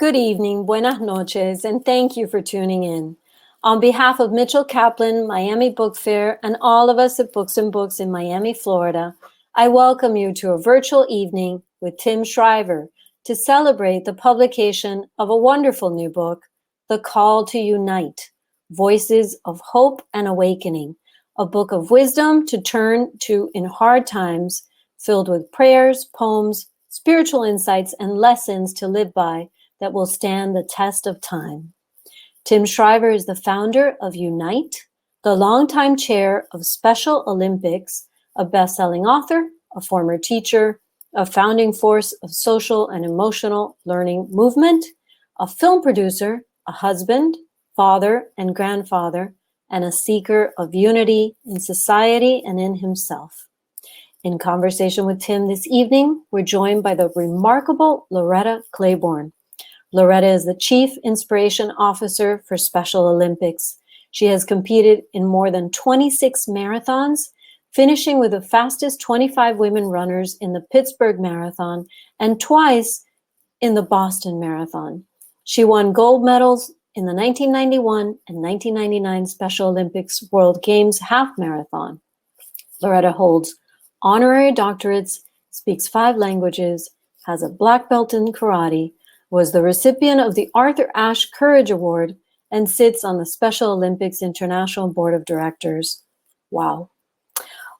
Good evening, buenas noches, and thank you for tuning in. On behalf of Mitchell Kaplan, Miami Book Fair, and all of us at Books and Books in Miami, Florida, I welcome you to a virtual evening with Tim Shriver to celebrate the publication of a wonderful new book, The Call to Unite, Voices of Hope and Awakening, a book of wisdom to turn to in hard times, filled with prayers, poems, spiritual insights, and lessons to live by that will stand the test of time. Tim Shriver is the founder of Unite, the longtime chair of Special Olympics, a best-selling author, a former teacher, a founding force of social and emotional learning movement, a film producer, a husband, father, and grandfather, and a seeker of unity in society and in himself. In conversation with Tim this evening, we're joined by the remarkable Loretta Claiborne. Loretta is the Chief Inspiration Officer for Special Olympics. She has competed in more than 26 marathons, finishing with the fastest 25 women runners in the Pittsburgh Marathon and twice in the Boston Marathon. She won gold medals in the 1991 and 1999 Special Olympics World Games Half Marathon. Loretta holds honorary doctorates, speaks 5 languages, has a black belt in karate, was the recipient of the Arthur Ashe Courage Award, and sits on the Special Olympics International Board of Directors. Wow.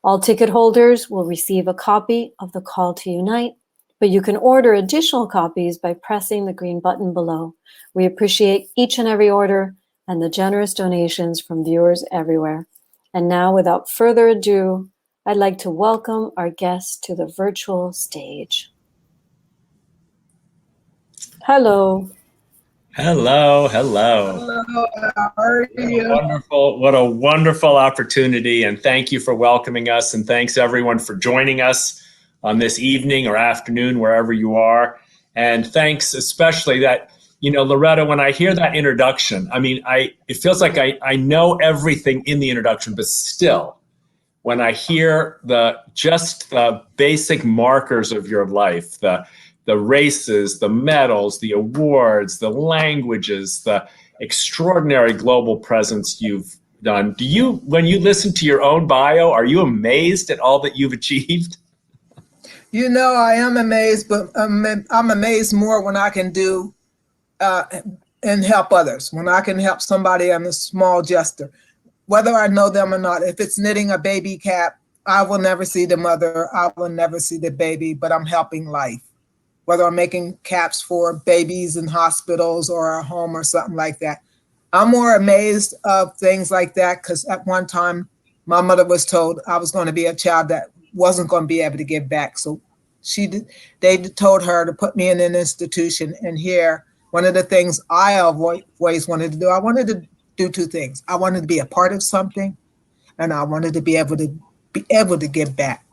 All ticket holders will receive a copy of The Call to Unite, but you can order additional copies by pressing the green button below. We appreciate each and every order and the generous donations from viewers everywhere. And now, without further ado, I'd like to welcome our guests to the virtual stage. Hello. Hello. Hello, how are you? What a wonderful opportunity. And thank you for welcoming us. And thanks everyone for joining us on this evening or afternoon, wherever you are. And thanks especially that, Loretta, when I hear that introduction, it feels like I know everything in the introduction, but still, when I hear the basic markers of your life, the races, the medals, the awards, the languages, the extraordinary global presence you've done. When you listen to your own bio, are you amazed at all that you've achieved? I am amazed, but I'm amazed more when I can do and help others. When I can help somebody, I'm a small gesture. Whether I know them or not, if it's knitting a baby cap, I will never see the mother, I will never see the baby, but I'm helping life. Whether I'm making caps for babies in hospitals or a home or something like that. I'm more amazed of things like that because at one time, my mother was told I was going to be a child that wasn't going to be able to give back. So they told her to put me in an institution. And here, one of the things I always wanted to do, I wanted to do 2 things. I wanted to be a part of something, and I wanted to be able to give back.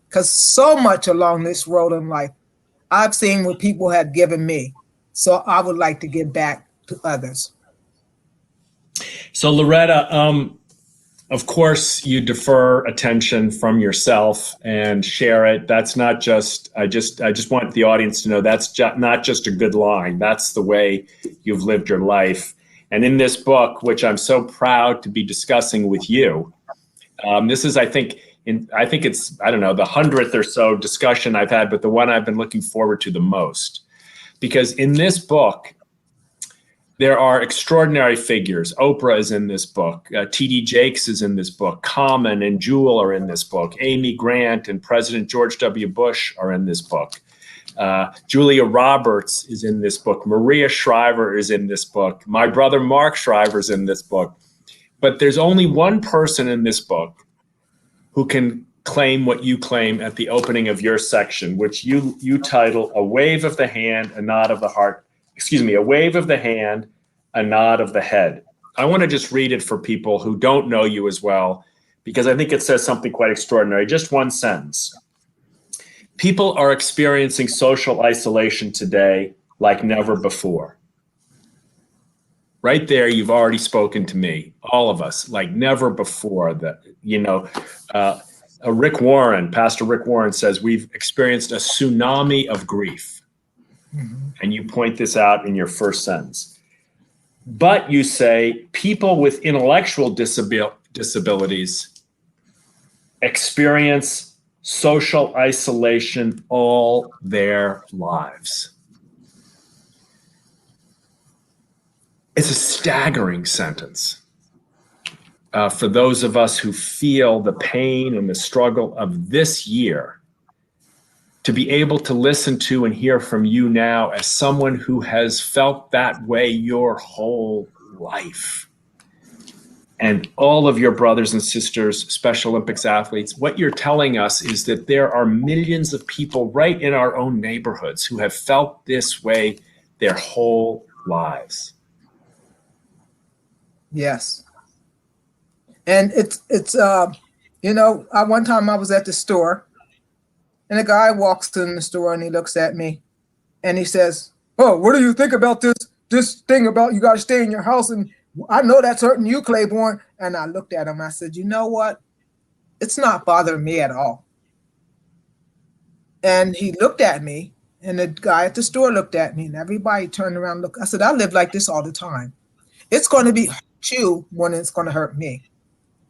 Because so much along this road in life, I've seen what people have given me. So I would like to give back to others. So Loretta, of course you defer attention from yourself and share it. That's not just, I just want the audience to know that's not just a good line. That's the way you've lived your life. And in this book, which I'm so proud to be discussing with you, this is, I think it's, the 100th or so discussion I've had, but the one I've been looking forward to the most. Because in this book, there are extraordinary figures. Oprah is in this book. T.D. Jakes is in this book. Common and Jewel are in this book. Amy Grant and President George W. Bush are in this book. Julia Roberts is in this book. Maria Shriver is in this book. My brother Mark Shriver is in this book. But there's only one person in this book who can claim what you claim at the opening of your section, which you title A Wave of the Hand, a Nod of the Heart. A wave of the hand, a nod of the head. I want to just read it for people who don't know you as well, because I think it says something quite extraordinary. Just one sentence. People are experiencing social isolation today like never before. Right there, you've already spoken to me, all of us, like never before. Pastor Rick Warren says we've experienced a tsunami of grief. And you point this out in your first sentence. But you say people with intellectual disabilities experience social isolation all their lives. It's a staggering sentence. For those of us who feel the pain and the struggle of this year, to be able to listen to and hear from you now as someone who has felt that way your whole life, and all of your brothers and sisters, Special Olympics athletes, what you're telling us is that there are millions of people right in our own neighborhoods who have felt this way their whole lives. Yes. And one time I was at the store, and a guy walks in the store and he looks at me and he says, "Oh, what do you think about this thing about you got to stay in your house? And I know that's hurting you, Claiborne." And I looked at him. I said, "You know what? It's not bothering me at all." And he looked at me, and the guy at the store looked at me, and everybody turned around and looked. I said, "I live like this all the time. It's going to be hurt you more than it's going to hurt me.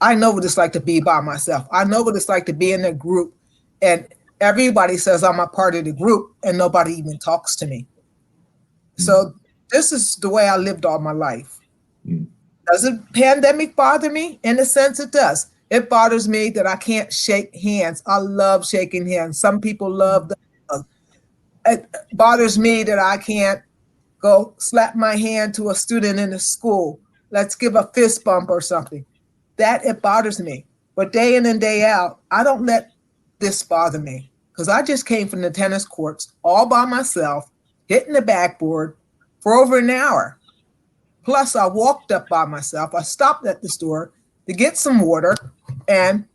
I know what it's like to be by myself. I know what it's like to be in a group, and everybody says I'm a part of the group, and nobody even talks to me. So this is the way I lived all my life." Does the pandemic bother me? In a sense, it does. It bothers me that I can't shake hands. I love shaking hands. Some people love the hug. It bothers me that I can't go slap my hand to a student in a school. Let's give a fist bump or something. That it bothers me. But day in and day out, I don't let this bother me, because I just came from the tennis courts all by myself, hitting the backboard for over an hour. Plus, I walked up by myself. I stopped at the store to get some water, and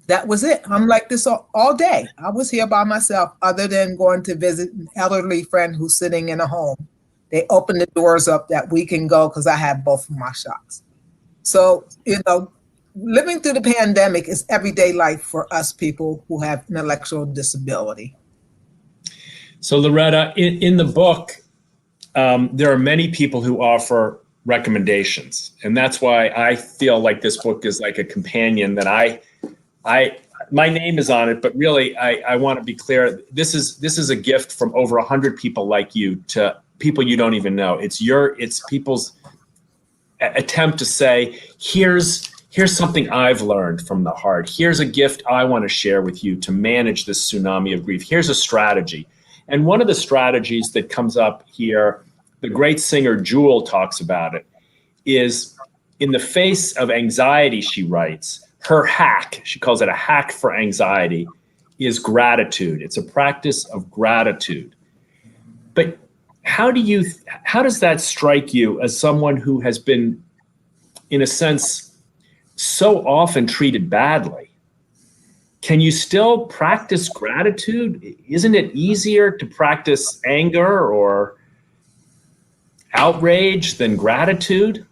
that was it. I'm like this all day. I was here by myself, other than going to visit an elderly friend who's sitting in a home. They opened the doors up that we can go because I have both of my shots. So, living through the pandemic is everyday life for us people who have intellectual disability. So, Loretta, in the book, there are many people who offer recommendations, and that's why I feel like this book is like a companion that my name is on it, but really I want to be clear. This is a gift from over 100 people like you to people you don't even know. It's people's attempt to say, here's something I've learned from the heart. Here's a gift I want to share with you to manage this tsunami of grief. Here's a strategy. And one of the strategies that comes up here, the great singer Jewel talks about it, is in the face of anxiety, she writes, her hack, she calls it a hack for anxiety, is gratitude. It's a practice of gratitude. But how does that strike you as someone who has been, in a sense, so often treated badly? Can you still practice gratitude? Isn't it easier to practice anger or outrage than gratitude?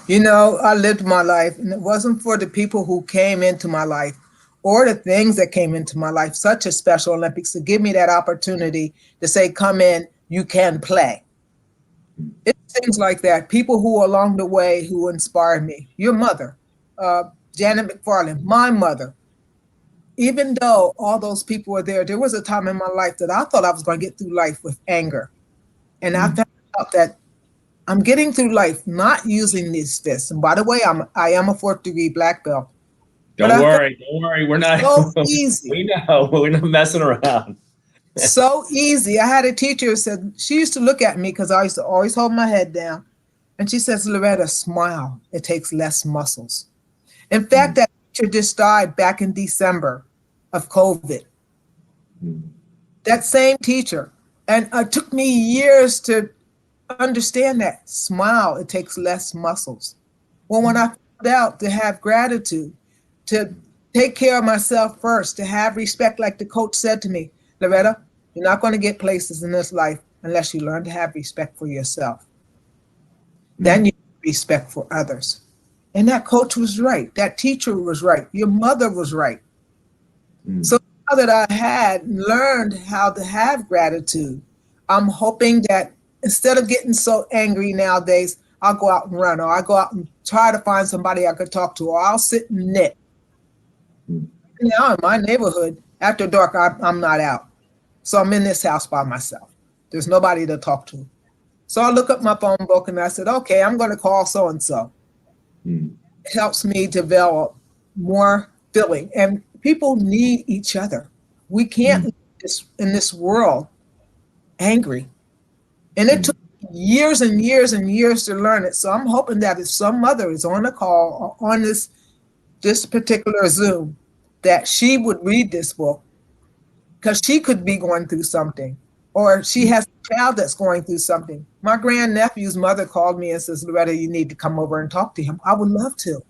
I lived my life, and it wasn't for the people who came into my life or the things that came into my life, such as Special Olympics, to give me that opportunity to say, come in, you can play. It's things like that. People who along the way who inspired me. Your mother, Janet McFarland, my mother. Even though all those people were there, there was a time in my life that I thought I was going to get through life with anger. And I found out that I'm getting through life not using these fists. And by the way, I am a 4th degree black belt. Don't worry. We're not. So easy. We know. We're not messing around. So easy. I had a teacher who said, she used to look at me because I used to always hold my head down. And she says, "Loretta, smile. It takes less muscles." In fact, that teacher just died back in December of COVID. That same teacher. And it took me years to understand that. Smile, it takes less muscles. Well, when I found out to have gratitude, to take care of myself first, to have respect, like the coach said to me, "Loretta, you're not going to get places in this life unless you learn to have respect for yourself. Then you have respect for others." And that coach was right. That teacher was right. Your mother was right. So now that I had learned how to have gratitude, I'm hoping that instead of getting so angry nowadays, I'll go out and run, or I'll go out and try to find somebody I could talk to, or I'll sit and knit. Now in my neighborhood, after dark, I'm not out. So I'm in this house by myself. There's nobody to talk to. So I look up my phone book and I said, okay, I'm going to call so-and-so. It helps me develop more feeling. And people need each other. We can't live in this world angry. And it took years and years and years to learn it. So I'm hoping that if some mother is on a call or on this particular Zoom, that she would read this book, because she could be going through something, or she has a child that's going through something. My grandnephew's mother called me and says, Loretta, you need to come over and talk to him. I would love to,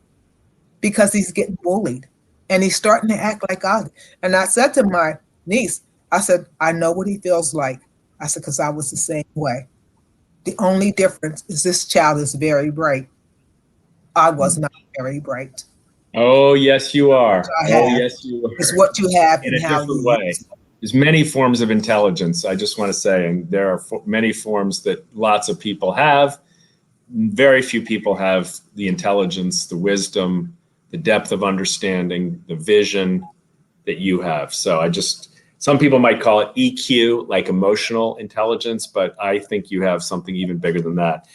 because he's getting bullied and he's starting to act like I. And I said to my niece, I said, I know what he feels like. I said, because I was the same way. The only difference is this child is very bright. I was not very bright. Oh, yes, you are. Oh, yes, you are. It's what you have in and a how different you way. use it. There's many forms of intelligence, I just want to say, and there are many forms that lots of people have. Very few people have the intelligence, the wisdom, the depth of understanding, the vision that you have. So some people might call it EQ, like emotional intelligence, but I think you have something even bigger than that.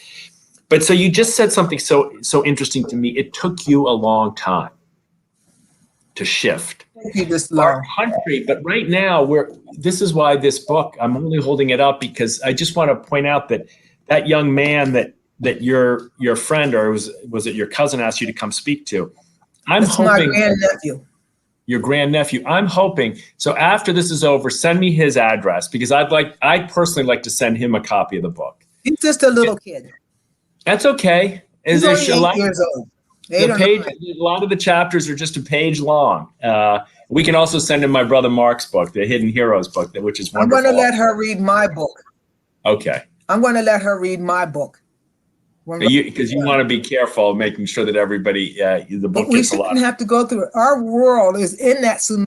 But so you just said something so interesting to me. It took you a long time to shift our country, but right now this is why this book, I'm only holding it up because I just want to point out that young man that your friend, or was it your cousin, asked you to come speak to. It's my grandnephew. Your grandnephew. I'm hoping. So after this is over, send me his address, because I'd personally like to send him a copy of the book. He's just a little kid. That's okay. He's only 8 years old. A lot of the chapters are just a page long. We can also send him my brother Mark's book, the Hidden Heroes book, which is wonderful. I'm going to let her read my book. Okay. I'm going to let her read my book. Because you want to be careful of making sure that everybody, the book but gets a lot. We shouldn't have to go through it. Our world is in that tsunami.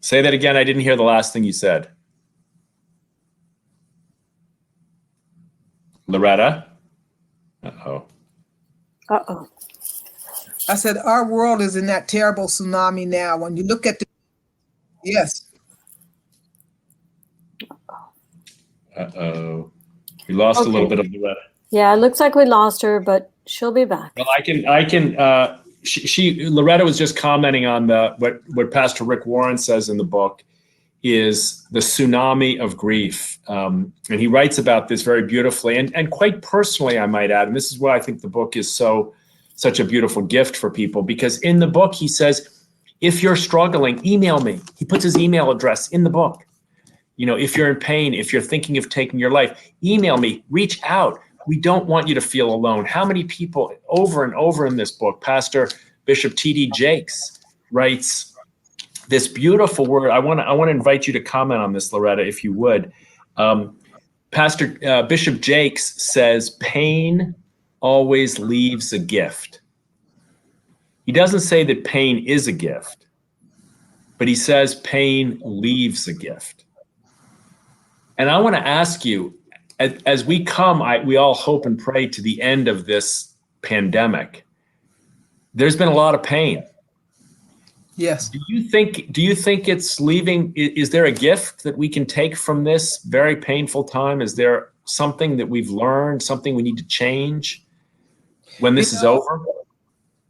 Say that again. I didn't hear the last thing you said. Loretta? Uh-oh. Uh-oh. I said, our world is in that terrible tsunami now. When you look at yes. Uh-oh. We lost a little bit of Loretta. Yeah, it looks like we lost her, but she'll be back. Well, Loretta was just commenting on what Pastor Rick Warren says in the book is the tsunami of grief. And he writes about this very beautifully and quite personally, I might add. And this is why I think the book is such a beautiful gift for people, because in the book, he says, if you're struggling, email me. He puts his email address in the book. You know, if you're in pain, if you're thinking of taking your life, email me, reach out. We don't want you to feel alone. How many people over and over in this book, Pastor Bishop T.D. Jakes writes this beautiful word. I want to invite you to comment on this, Loretta, if you would. Pastor Bishop Jakes says, pain always leaves a gift. He doesn't say that pain is a gift, but he says pain leaves a gift. And I want to ask you, as we we all hope and pray to the end of this pandemic, there's been a lot of pain. Yes. Do you think it's leaving? Is there a gift that we can take from this very painful time? Is there something that we've learned, something we need to change when this is over?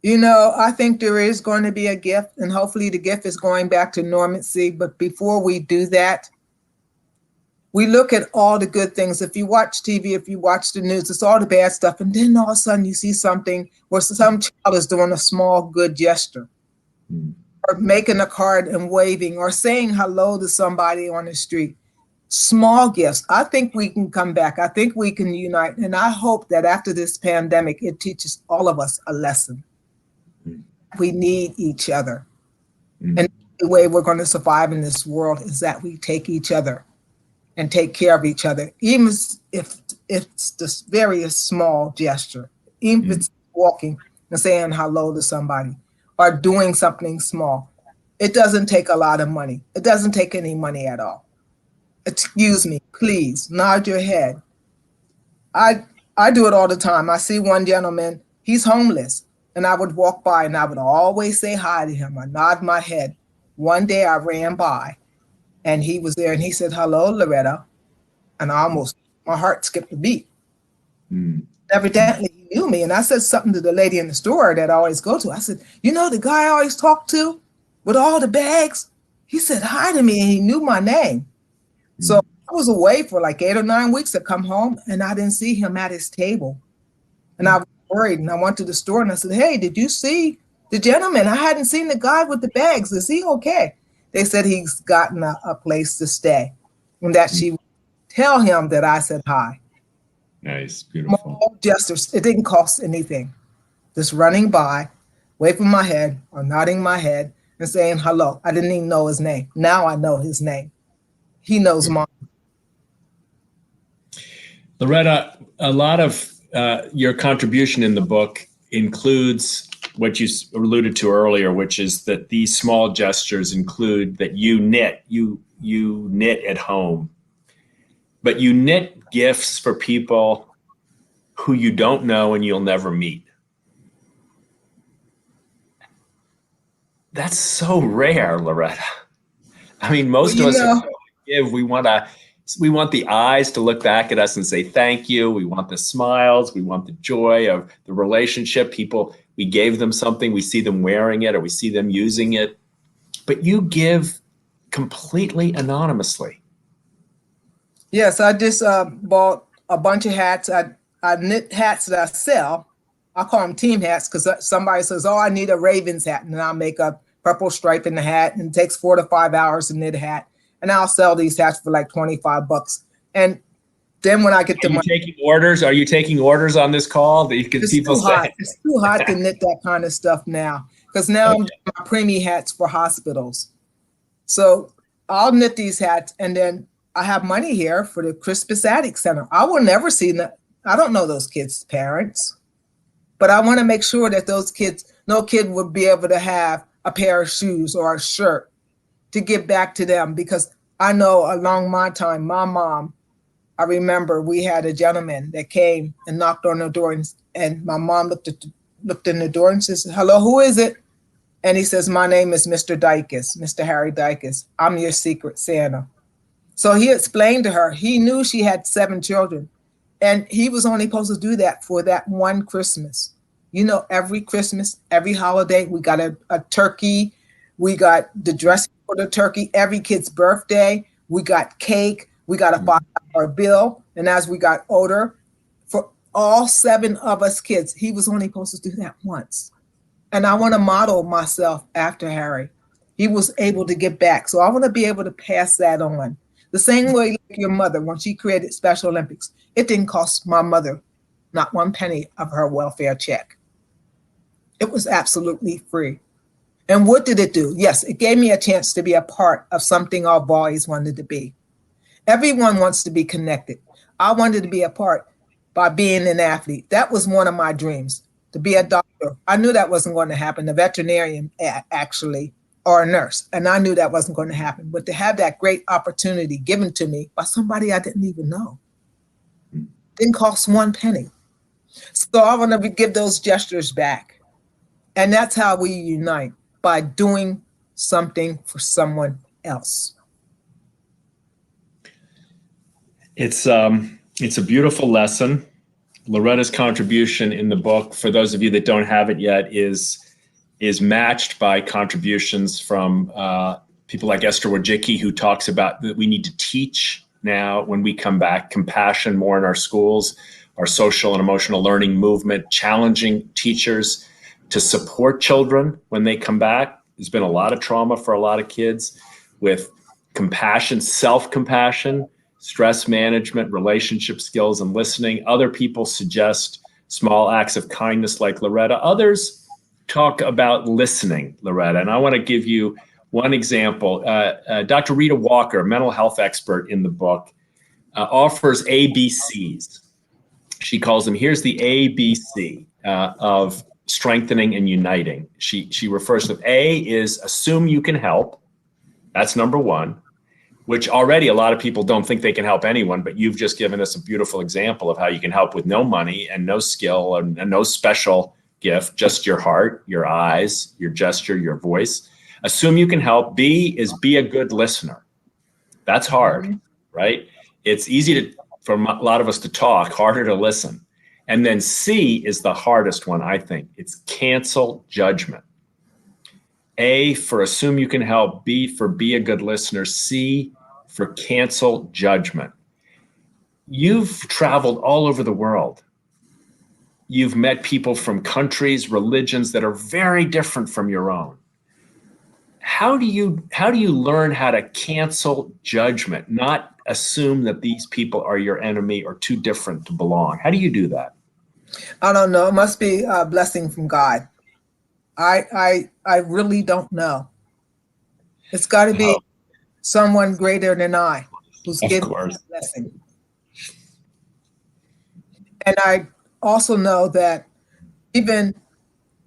You know, I think there is going to be a gift, and hopefully the gift is going back to normalcy. But before we do that, we look at all the good things. If you watch TV, if you watch the news, it's all the bad stuff. And then all of a sudden you see something where some child is doing a small good gesture, or making a card and waving, or saying hello to somebody on the street. Small gifts. I think we can come back. I think we can unite. And I hope that after this pandemic, it teaches all of us a lesson. We need each other. And the way we're going to survive in this world is that we take each other and take care of each other, even if it's this very small gesture, even if it's walking and saying hello to somebody or doing something small. It doesn't take a lot of money. It doesn't take any money at all. Excuse me, please, nod your head. I do it all the time. I see one gentleman, he's homeless, and I would walk by and I would always say hi to him. I nod my head. One day I ran by and he was there and he said, "Hello, Loretta." And my heart skipped a beat. Evidently he knew me. And I said something to the lady in the store that I always go to. I said, "You know the guy I always talk to with all the bags?" He said hi to me and he knew my name. So I was away for like 8 or 9 weeks to come home and I didn't see him at his table. And I was worried and I went to the store and I said, "Hey, did you see the gentleman? I hadn't seen the guy with the bags. Is he okay?" They said he's gotten a place to stay and that she would tell him that I said hi. Nice, beautiful. Small gestures. It didn't cost anything. Just running by, waving my head or nodding my head and saying hello. I didn't even know his name. Now I know his name. He knows mine. Loretta, a lot of your contribution in the book includes what you alluded to earlier, which is that these small gestures include that you knit at home, but you knit gifts for people who you don't know and you'll never meet. That's so rare, Loretta. I mean, most of us give. We want the eyes to look back at us and say thank you. We want the smiles. We want the joy of the relationship. People, we gave them something. We see them wearing it or we see them using it. But you give completely anonymously. Yes, I just bought a bunch of hats. I knit hats that I sell. I call them team hats because somebody says, "Oh, I need a Ravens hat." And I'll make a purple stripe in the hat. And it takes 4 to 5 hours to knit a hat. And I'll sell these hats for like $25. And then when I get the money. Taking orders? Are you taking orders on this call? Because people say it's too hot to knit that kind of stuff now. Because now I'm doing my preemie hats for hospitals. So I'll knit these hats and then I have money here for the Christmas Attic Center. I will never see that. I don't know those kids' parents, but I want to make sure that those kids, no kid would be able to have a pair of shoes or a shirt to give back to them. Because I know along my time, my mom, I remember we had a gentleman that came and knocked on the door and my mom looked in the door and says, "Hello, who is it?" And he says, "My name is Mr. Dykes, Mr. Harry Dykes. I'm your secret Santa." So he explained to her, he knew she had 7 children and he was only supposed to do that for that one Christmas. You know, every Christmas, every holiday, we got a turkey. We got the dress for the turkey. Every kid's birthday, we got cake. We got a $5 bill. And as we got older, for all 7 of us kids, he was only supposed to do that once. And I want to model myself after Harry. He was able to give back. So I want to be able to pass that on. The same way like your mother, when she created Special Olympics, it didn't cost my mother not 1 penny of her welfare check. It was absolutely free. And what did it do? Yes, it gave me a chance to be a part of something I've always wanted to be. Everyone wants to be connected. I wanted to be a part by being an athlete. That was one of my dreams, to be a doctor. I knew that wasn't going to happen, a veterinarian actually, or a nurse. And I knew that wasn't going to happen. But to have that great opportunity given to me by somebody I didn't even know, didn't cost 1 penny. So I want to give those gestures back. And that's how we unite, by doing something for someone else. It's a beautiful lesson. Loretta's contribution in the book, for those of you that don't have it yet, is matched by contributions from people like Esther Wojcicki, who talks about that we need to teach now when we come back compassion more in our schools, our social and emotional learning movement, challenging teachers to support children when they come back. There's been a lot of trauma for a lot of kids with compassion, self-compassion, stress management, relationship skills, and listening. Other people suggest small acts of kindness like Loretta. Others talk about listening, Loretta. And I want to give you one example. Dr. Rita Walker, a mental health expert in the book, offers ABCs. She calls them, here's the ABC of strengthening and uniting. She refers to A is assume you can help. That's number one, which already a lot of people don't think they can help anyone, but you've just given us a beautiful example of how you can help with no money and no skill and no special gift, just your heart, your eyes, your gesture, your voice. Assume you can help. B is be a good listener. That's hard, right? It's easy for a lot of us to talk, harder to listen. And then C is the hardest one, I think. It's cancel judgment. A for assume you can help, B for be a good listener, C for cancel judgment. You've traveled all over the world. You've met people from countries, religions that are very different from your own. How do you learn how to cancel judgment, not assume that these people are your enemy or too different to belong? How do you do that? I don't know. It must be a blessing from God. I really don't know. It's got to be someone greater than I who's giving me a blessing. And I also know that even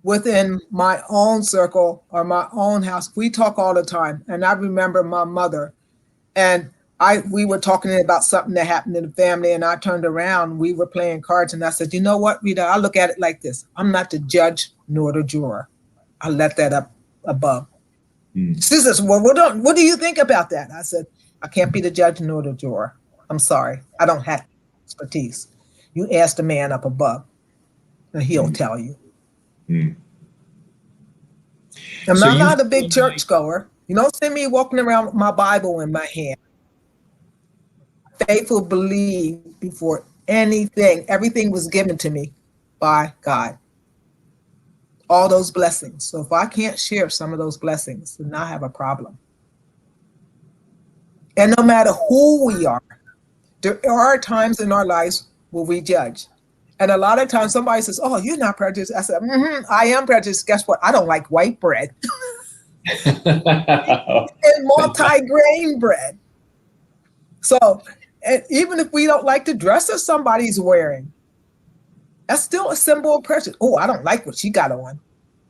within my own circle or my own house, we talk all the time. And I remember my mother, and we were talking about something that happened in the family, and I turned around, we were playing cards, and I said, you know what, Rita, I look at it like this. I'm not the judge nor the juror. I let that up above. She says, well, what do you think about that? I said, I can't be the judge nor the juror. I'm sorry. I don't have expertise. You ask the man up above, and he'll tell you. I'm not a big churchgoer. You don't see me walking around with my Bible in my hand. Faithful believe before anything, everything was given to me by God. All those blessings. So if I can't share some of those blessings, then I have a problem. And no matter who we are, there are times in our lives where we judge. And a lot of times somebody says, oh, you're not prejudiced. I said, I am prejudiced. Guess what? I don't like white bread. And multi-grain bread. So even if we don't like the dress that somebody's wearing, that's still a symbol of prejudice. Oh, I don't like what she got on.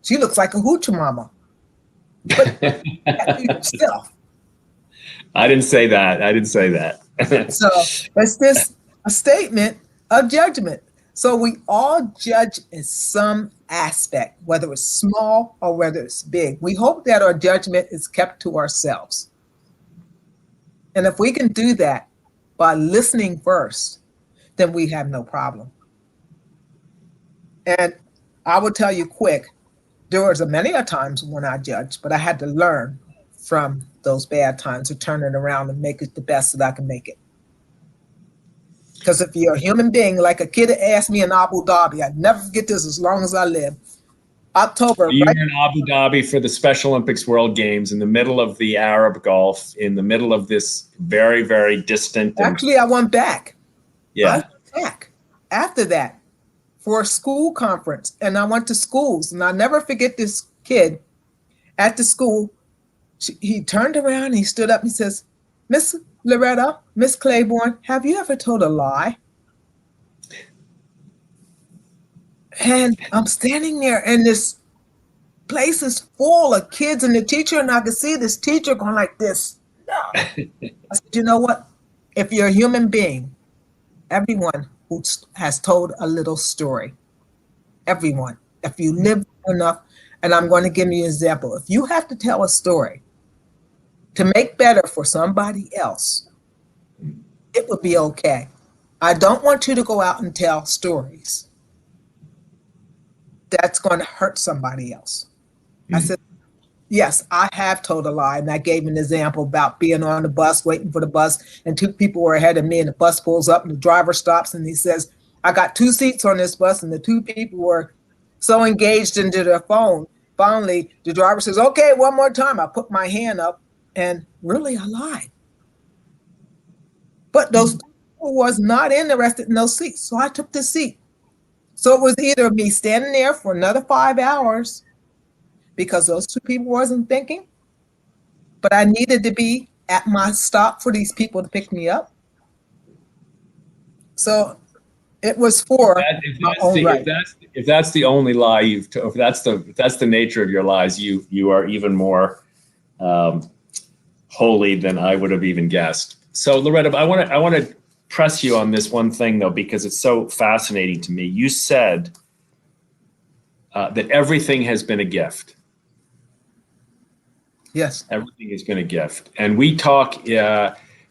She looks like a hoochie mama. But that's yourself. I didn't say that. So it's just a statement of judgment. So we all judge in some aspect, whether it's small or whether it's big. We hope that our judgment is kept to ourselves. And if we can do that by listening first, then we have no problem. And I will tell you quick, there was many a times when I judged, but I had to learn from those bad times to turn it around and make it the best that I can make it. Because if you're a human being, like a kid asked me in Abu Dhabi, I'd never forget this as long as I live. October. You were in Abu Dhabi for the Special Olympics World Games in the middle of the Arab Gulf, in the middle of this very, very distant. Actually, I went back. Yeah. I went back after that for a school conference. And I went to schools. And I'll never forget this kid at the school. He turned around, he stood up, he says, Miss Loretta, Miss Claiborne, have you ever told a lie? And I'm standing there, and this place is full of kids and the teacher, and I could see this teacher going like this. I said, you know what? If you're a human being, everyone who has told a little story, everyone, if you live enough, and I'm going to give you an example. If you have to tell a story to make better for somebody else, it would be okay. I don't want you to go out and tell stories that's going to hurt somebody else. I said, yes, I have told a lie. And I gave an example about being on the bus, waiting for the bus, and two people were ahead of me, and the bus pulls up and the driver stops and he says, I got 2 seats on this bus, and the 2 people were so engaged into their phone. Finally, the driver says, okay, one more time. I put my hand up, and really I lied. But those people was not interested in those seats. So I took the seat. So it was either me standing there for another 5 hours because those 2 people wasn't thinking, but I needed to be at my stop for these people to pick me up. So It was for If my that's own the right. if that's the only lie if that's the nature of your lies, you are even more holy than I would have even guessed. So Loretta, I want to press you on this one thing though, because it's so fascinating to me. You said that everything has been a gift. Yes. Everything has been a gift, and we talk.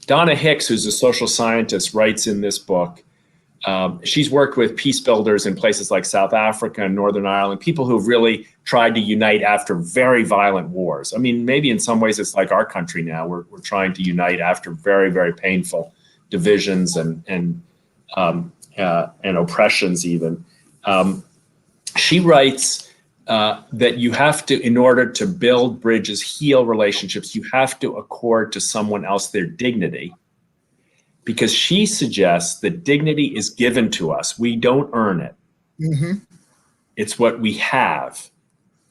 Donna Hicks, who's a social scientist, writes in this book. She's worked with peace builders in places like South Africa and Northern Ireland, people who've really tried to unite after very violent wars. I mean, maybe in some ways it's like our country now. We're trying to unite after very, very painful divisions and oppressions even. She writes that you have to, in order to build bridges, heal relationships, you have to accord to someone else their dignity. Because she suggests that dignity is given to us. We don't earn it. Mm-hmm. It's what we have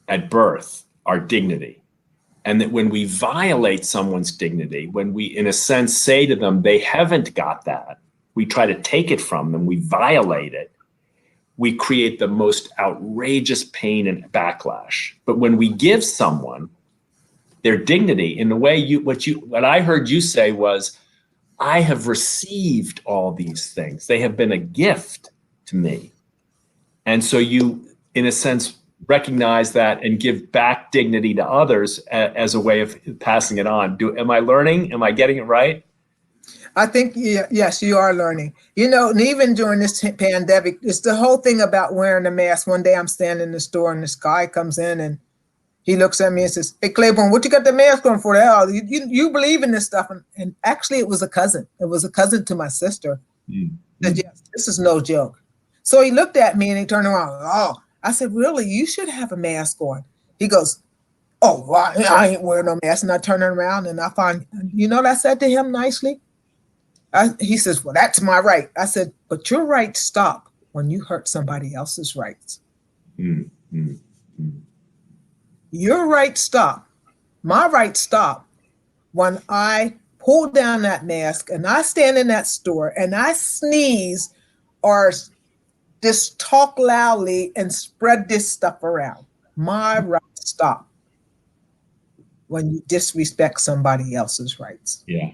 at birth, our dignity. And that when we violate someone's dignity, when we, in a sense, say to them, they haven't got that, we try to take it from them, we violate it, we create the most outrageous pain and backlash. But when we give someone their dignity, in the way what I heard you say was, I have received all these things. They have been a gift to me. And so you, in a sense, recognize that and give back dignity to others as a way of passing it on. Am I learning? Am I getting it right? I think, yes, you are learning. You know, and even during this pandemic, it's the whole thing about wearing a mask. One day I'm standing in the store and this guy comes in and he looks at me and says, "Hey, Claiborne, what you got the mask on for? You believe in this stuff?" And actually, it was a cousin. It was a cousin to my sister. Said, "Yes, this is no joke." So he looked at me and he turned around. Oh, I said, "Really? You should have a mask on." He goes, "Oh, well, I ain't wearing no mask." And I turn around and I find, you know what I said to him nicely? He says, "Well, that's my right." I said, "But your rights stop when you hurt somebody else's rights." Your rights stop. My rights stop when I pull down that mask and I stand in that store and I sneeze or just talk loudly and spread this stuff around. My rights stop when you disrespect somebody else's rights. Yeah.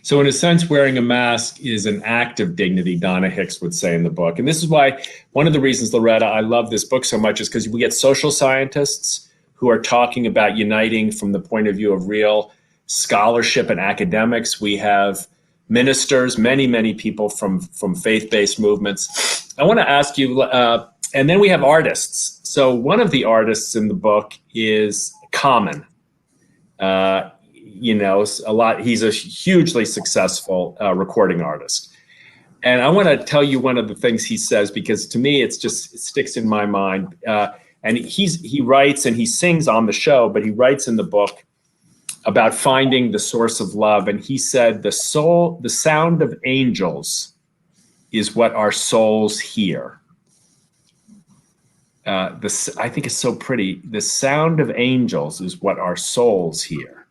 So in a sense, wearing a mask is an act of dignity, Donna Hicks would say in the book. And this is why one of the reasons, Loretta, I love this book so much is because we get social scientists who are talking about uniting from the point of view of real scholarship and academics. We have ministers, many people from faith-based movements. I want to ask you, and then we have artists. So one of the artists in the book is Common. He's a hugely successful recording artist. And I want to tell you one of the things he says, because to me, it sticks in my mind. And he writes and he sings on the show, but he writes in the book about finding the source of love. And he said, the sound of angels is what our souls hear. I think it's so pretty. The sound of angels is what our souls hear.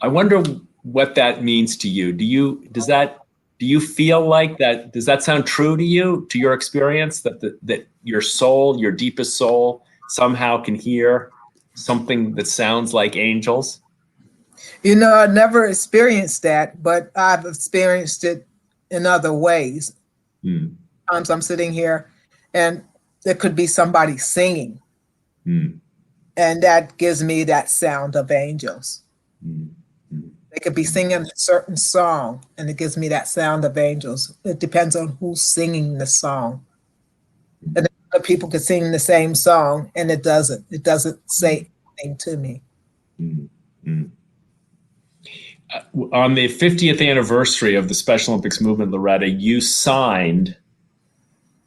I wonder what that means to you. Do you feel like that? Does that sound true to you, to your experience, that your soul, your deepest soul, somehow can hear something that sounds like angels? You know, I never experienced that, but I've experienced it in other ways. Sometimes I'm sitting here and there could be somebody singing, and that gives me that sound of angels. They could be singing a certain song, and it gives me that sound of angels. It depends on who's singing the song. And other people could sing the same song, and it doesn't. It doesn't say anything to me. On the 50th anniversary of the Special Olympics movement, Loretta, you signed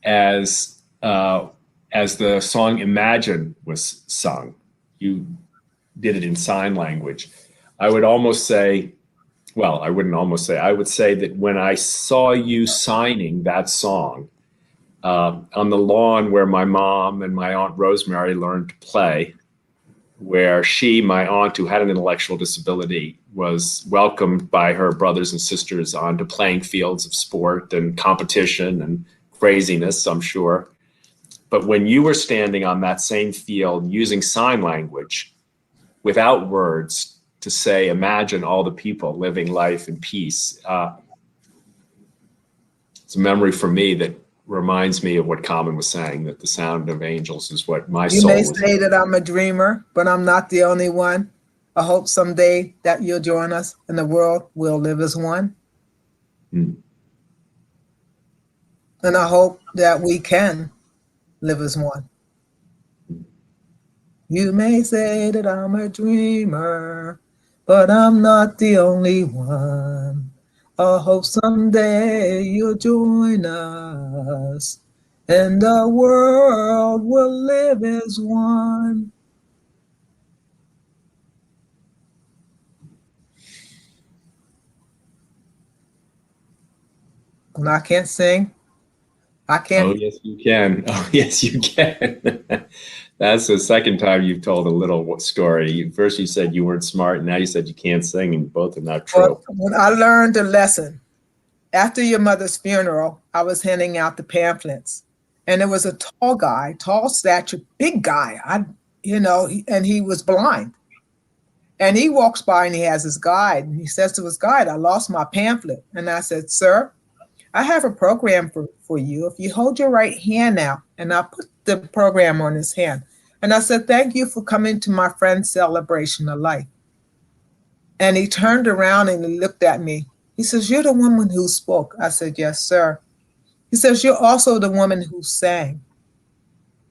as the song "Imagine" was sung. You did it in sign language. I would almost say, well, I wouldn't almost say, I would say that when I saw you signing that song on the lawn where my mom and my Aunt Rosemary learned to play, where she, my aunt, who had an intellectual disability, was welcomed by her brothers and sisters onto playing fields of sport and competition and craziness, I'm sure. But when you were standing on that same field using sign language without words to say, imagine all the people living life in peace, it's a memory for me that reminds me of what Common was saying, that the sound of angels is what my You soul may was. say that I'm a dreamer, but I'm not the only one. I hope someday that you'll join us and the world will live as one. Mm. And I hope that we can live as one. You may say that I'm a dreamer, but I'm not the only one. I hope someday you'll join us and the world will live as one. And I can't sing. I can't. Oh, yes, you can. Oh, yes, you can. That's the second time you've told a little story. First, you said you weren't smart, and now you said you can't sing, and both are not true. Well, when I learned a lesson, after your mother's funeral, I was handing out the pamphlets, and there was a tall guy, tall stature, big guy. And he was blind. And he walks by and he has his guide, and he says to his guide, "I lost my pamphlet." And I said, "Sir, I have a program for you. If you hold your right hand out," and I put the program on his hand. And I said, "Thank you for coming to my friend's celebration of life." And he turned around and he looked at me. He says, "You're the woman who spoke." I said, "Yes, sir." He says, "You're also the woman who sang."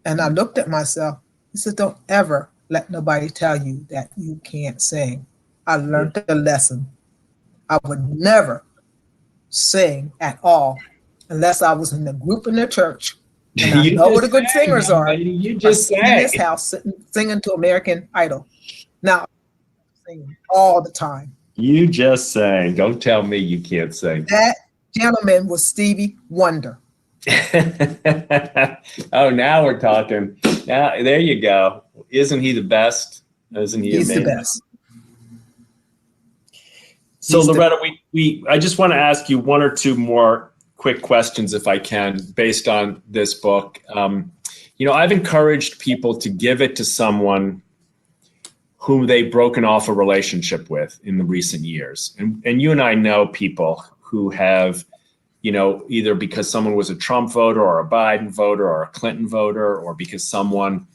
And I looked at myself. He said, "Don't ever let nobody tell you that you can't sing." I learned the lesson. I would never sing at all unless I was in the group in the church. And I know what the good singers are. You just in sang. this house singing to American Idol. Now, singing all the time. You just sang. Don't tell me you can't sing. That gentleman was Stevie Wonder. Oh, now we're talking. Now, there you go. Isn't he the best? Isn't he He's amazing? the best. So, Loretta, I just want to ask you one or two more quick questions, if I can, based on this book. I've encouraged people to give it to someone whom they've broken off a relationship with in the recent years. And you and I know people who have, either because someone was a Trump voter or a Biden voter or a Clinton voter, or because someone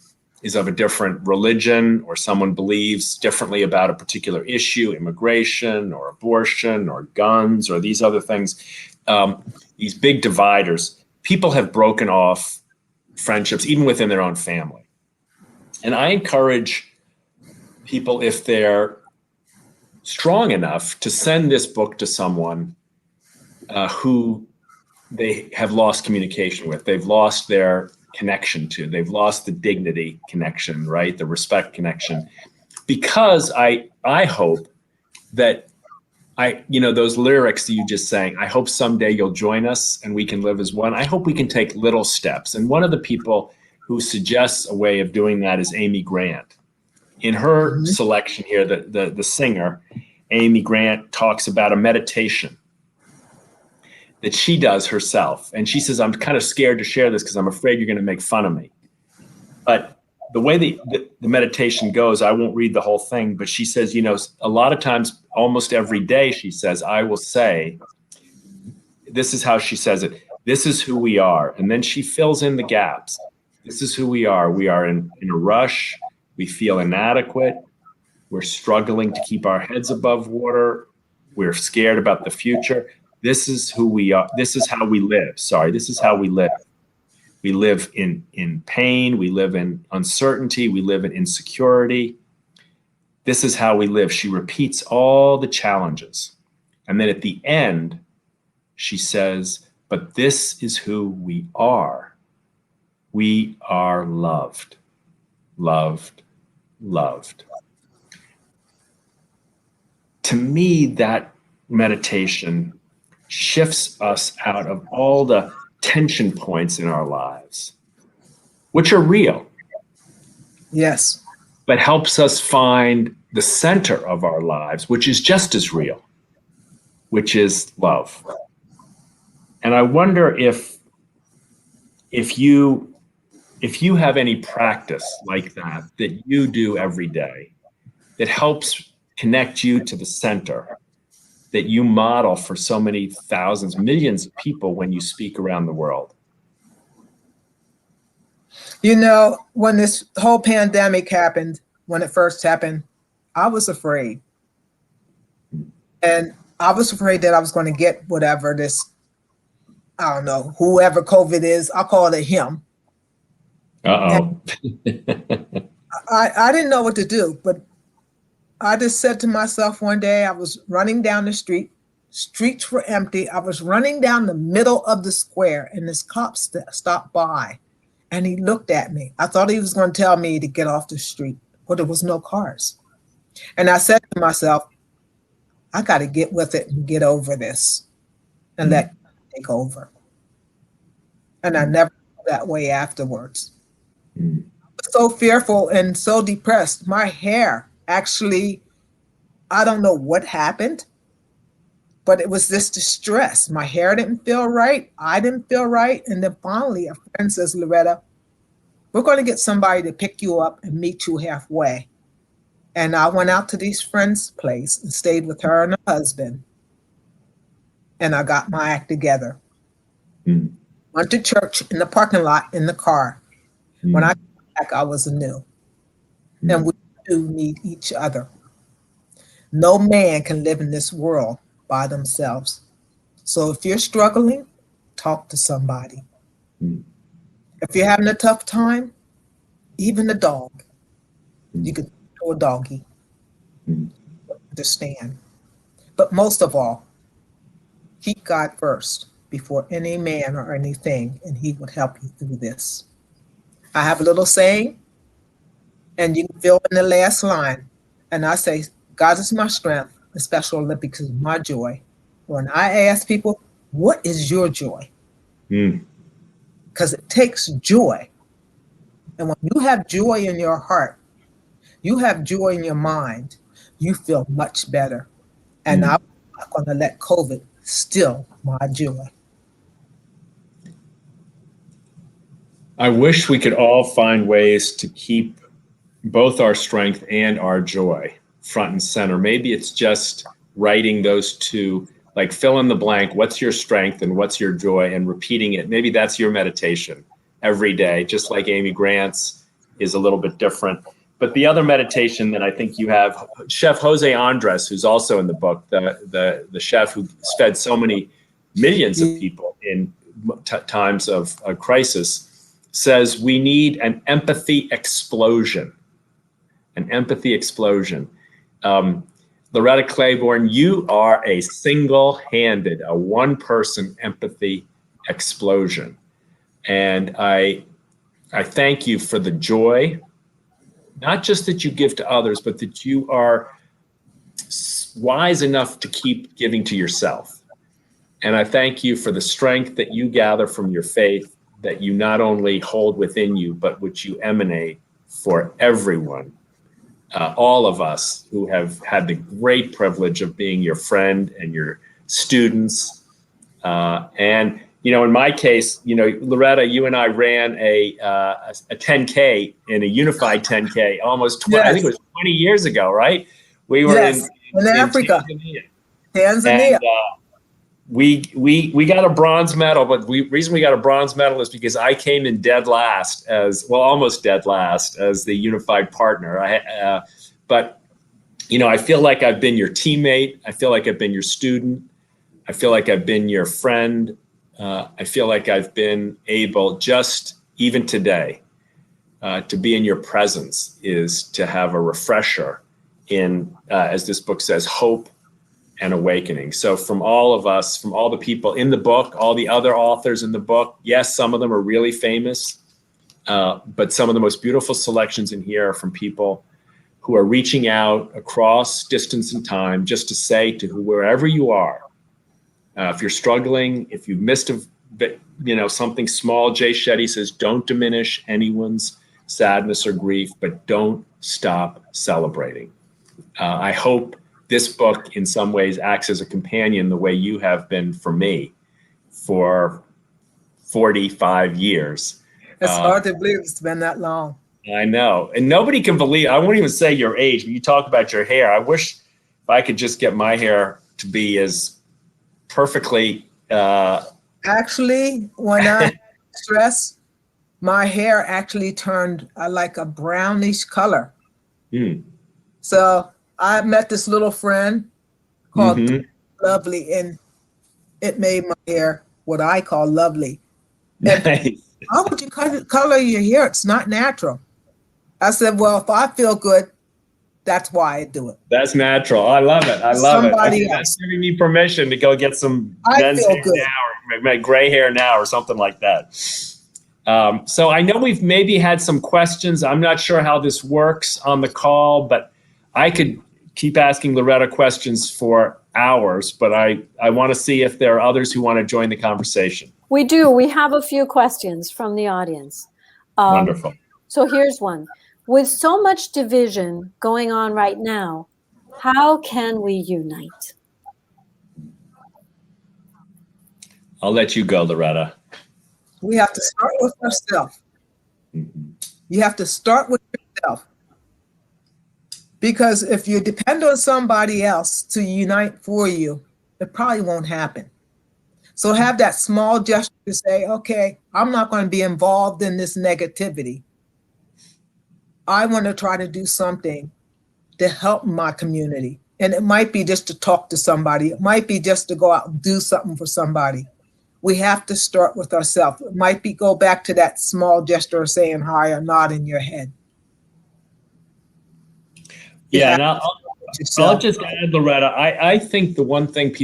is of a different religion or someone believes differently about a particular issue, immigration or abortion or guns or these other things, these big dividers. People have broken off friendships, even within their own family. And I encourage people, if they're strong enough, to send this book to someone who they have lost communication with. They've lost their connection to. They've lost the dignity connection, right? The respect connection. Because I hope that those lyrics that you just sang, I hope someday you'll join us and we can live as one. I hope we can take little steps. And one of the people who suggests a way of doing that is Amy Grant. In her selection here, the singer, Amy Grant, talks about a meditation that she does herself. And she says, "I'm kind of scared to share this because I'm afraid you're going to make fun of me." But the way the meditation goes, I won't read the whole thing, but she says, a lot of times, almost every day, she says, I will say, this is how she says it, "This is who we are." And then she fills in the gaps. This is who we are. We are in a rush. We feel inadequate. We're struggling to keep our heads above water. We're scared about the future. This is who we are. This is how we live. This is how we live. We live in pain. We live in uncertainty. We live in insecurity. This is how we live. She repeats all the challenges. And then at the end, she says, "But this is who we are. We are loved, loved, loved." To me, that meditation shifts us out of all the tension points in our lives, which are real. Yes. but helps us find the center of our lives, which is just as real, which is love. And I wonder if you have any practice like that you do every day that helps connect you to the center, that you model for so many thousands, millions of people when you speak around the world. You know, when this whole pandemic happened, when it first happened, I was afraid. And I was afraid that I was going to get whatever this, I don't know, whoever COVID is, I'll call it him. Uh-oh. I didn't know what to do, but I just said to myself one day, I was running down the street, streets were empty. I was running down the middle of the square and this cop stopped by and he looked at me. I thought he was going to tell me to get off the street, but there was no cars. And I said to myself, I got to get with it and get over this and let it take over. And I never felt that way afterwards. So fearful and so depressed. My hair actually, I don't know what happened, but it was this distress. My hair didn't feel right. I didn't feel right. And then finally a friend says, Loretta, we're going to get somebody to pick you up and meet you halfway. And I went out to these friends' place and stayed with her and her husband. And I got my act together. Went to church in the parking lot in the car. When I came back, I was anew. And we do need each other. No man can live in this world by themselves. So if you're struggling, talk to somebody. If you're having a tough time, even a dog, you can talk to a doggy. Understand. But most of all, keep God first before any man or anything, and he would help you through this. I have a little saying, and you can fill in the last line. And I say, God is my strength, the Special Olympics is my joy. When I ask people, what is your joy? Because it takes joy. And when you have joy in your heart, you have joy in your mind, you feel much better. And I'm not going to let COVID steal my joy. I wish we could all find ways to keep both our strength and our joy front and center. Maybe it's just writing those two, like fill in the blank, what's your strength and what's your joy, and repeating it. Maybe that's your meditation every day, just like Amy Grant's is a little bit different. But the other meditation that I think you have, Chef Jose Andres, who's also in the book, the chef who fed so many millions of people in times of crisis, says we need an empathy explosion. An empathy explosion. Loretta Claiborne, you are a single-handed, a one-person empathy explosion. And I thank you for the joy, not just that you give to others, but that you are wise enough to keep giving to yourself. And I thank you for the strength that you gather from your faith, that you not only hold within you, but which you emanate for everyone. All of us who have had the great privilege of being your friend and your students. And, you know, in my case, you know, Loretta, you and I ran a 10K in a unified 10K almost, I think it was 20 years ago, right? We were in Africa. Tanzania. And, we got a bronze medal, but the reason we got a bronze medal is because I came in dead last almost dead last as the unified partner. But, you know, I feel like I've been your teammate. I feel like I've been your student. I feel like I've been your friend. I feel like I've been able just even today to be in your presence is to have a refresher in, as this book says, hope and awakening. So from all of us, from all the people in the book, all the other authors in the book, yes, some of them are really famous, but some of the most beautiful selections in here are from people who are reaching out across distance and time just to say to wherever you are, if you're struggling, if you've missed something small, Jay Shetty says, don't diminish anyone's sadness or grief, but don't stop celebrating. I hope this book in some ways acts as a companion the way you have been for me for 45 years. It's hard to believe it's been that long. I know. And nobody can believe, I won't even say your age, but you talk about your hair. I wish if I could just get my hair to be as perfectly. Actually, when I stress, my hair actually turned like a brownish color. Mm. So I met this little friend called Lovely, and it made my hair what I call lovely. And Nice. how would you color your hair? It's not natural. I said, well, if I feel good, that's why I do it. That's natural. I love it. I love it. I think that's giving me permission to go get some men's hair now, or my gray hair now, or something like that. So I know we've maybe had some questions. I'm not sure how this works on the call, but I could keep asking Loretta questions for hours, but I want to see if there are others who want to join the conversation. We do. We have a few questions from the audience. Wonderful. So here's one. With so much division going on right now, how can we unite? I'll let you go, Loretta. We have to start with ourselves. You have to start with yourself. Because if you depend on somebody else to unite for you, it probably won't happen. So have that small gesture to say, okay, I'm not going to be involved in this negativity. I want to try to do something to help my community. And it might be just to talk to somebody. It might be just to go out and do something for somebody. We have to start with ourselves. It might be go back to that small gesture of saying hi or nodding your head. Yeah, and I'll just add, Loretta, I think the one thing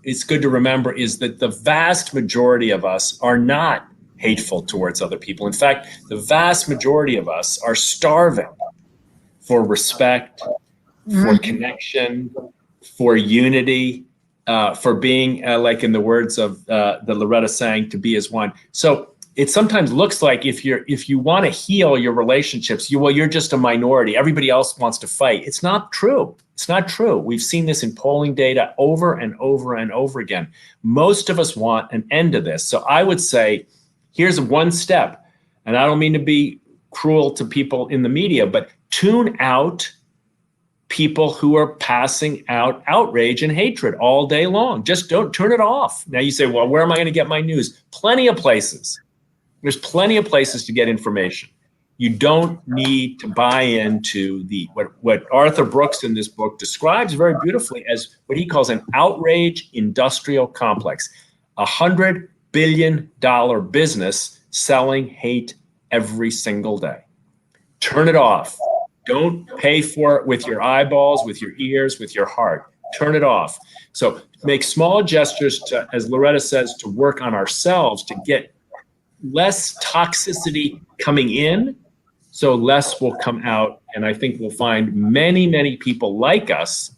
it's good to remember is that the vast majority of us are not hateful towards other people. In fact, the vast majority of us are starving for respect, for connection, for unity, for being, like in the words of the Loretta sang, to be as one. So it sometimes looks like if you want to heal your relationships, you're just a minority. Everybody else wants to fight. It's not true. It's not true. We've seen this in polling data over and over and over again. Most of us want an end to this. So I would say, here's one step, and I don't mean to be cruel to people in the media, but tune out people who are passing out outrage and hatred all day long. Just don't turn it off. Now you say, well, where am I going to get my news? Plenty of places. There's plenty of places to get information. You don't need to buy into what Arthur Brooks in this book describes very beautifully as what he calls an outrage industrial complex. $100 billion business selling hate every single day. Turn it off. Don't pay for it with your eyeballs, with your ears, with your heart. Turn it off. So make small gestures to, as Loretta says, to work on ourselves to get less toxicity coming in, so less will come out. And I think we'll find many, many people like us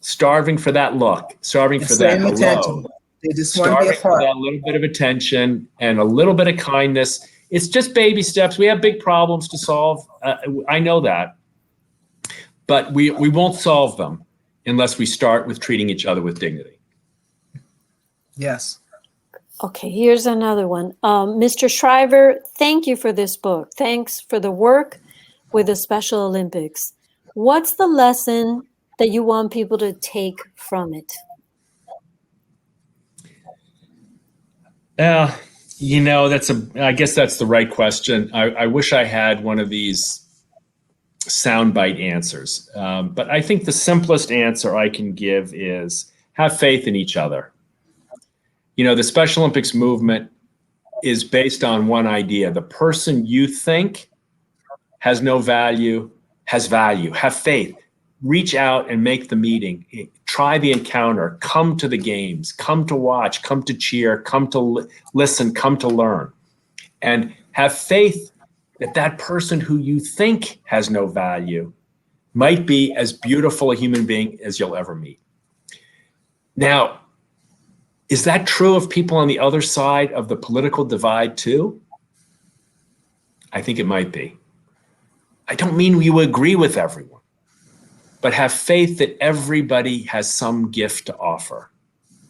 starving for that look, starving for that hello. They just want to be a part. For that little bit of attention and a little bit of kindness. It's just baby steps. We have big problems to solve. I know that. But we won't solve them unless we start with treating each other with dignity. Yes. Okay, here's another one. Mr. Shriver, thank you for this book. Thanks for the work with the Special Olympics. What's the lesson that you want people to take from it? I guess that's the right question. I wish I had one of these soundbite answers. But I think the simplest answer I can give is have faith in each other. The Special Olympics movement is based on one idea. The person you think has no value, has value. Have faith. Reach out and make the meeting. Try the encounter. Come to the games. Come to watch. Come to cheer. Come to listen. Come to learn. And have faith that that person who you think has no value might be as beautiful a human being as you'll ever meet. Now, is that true of people on the other side of the political divide too? I think it might be. I don't mean you agree with everyone, but have faith that everybody has some gift to offer.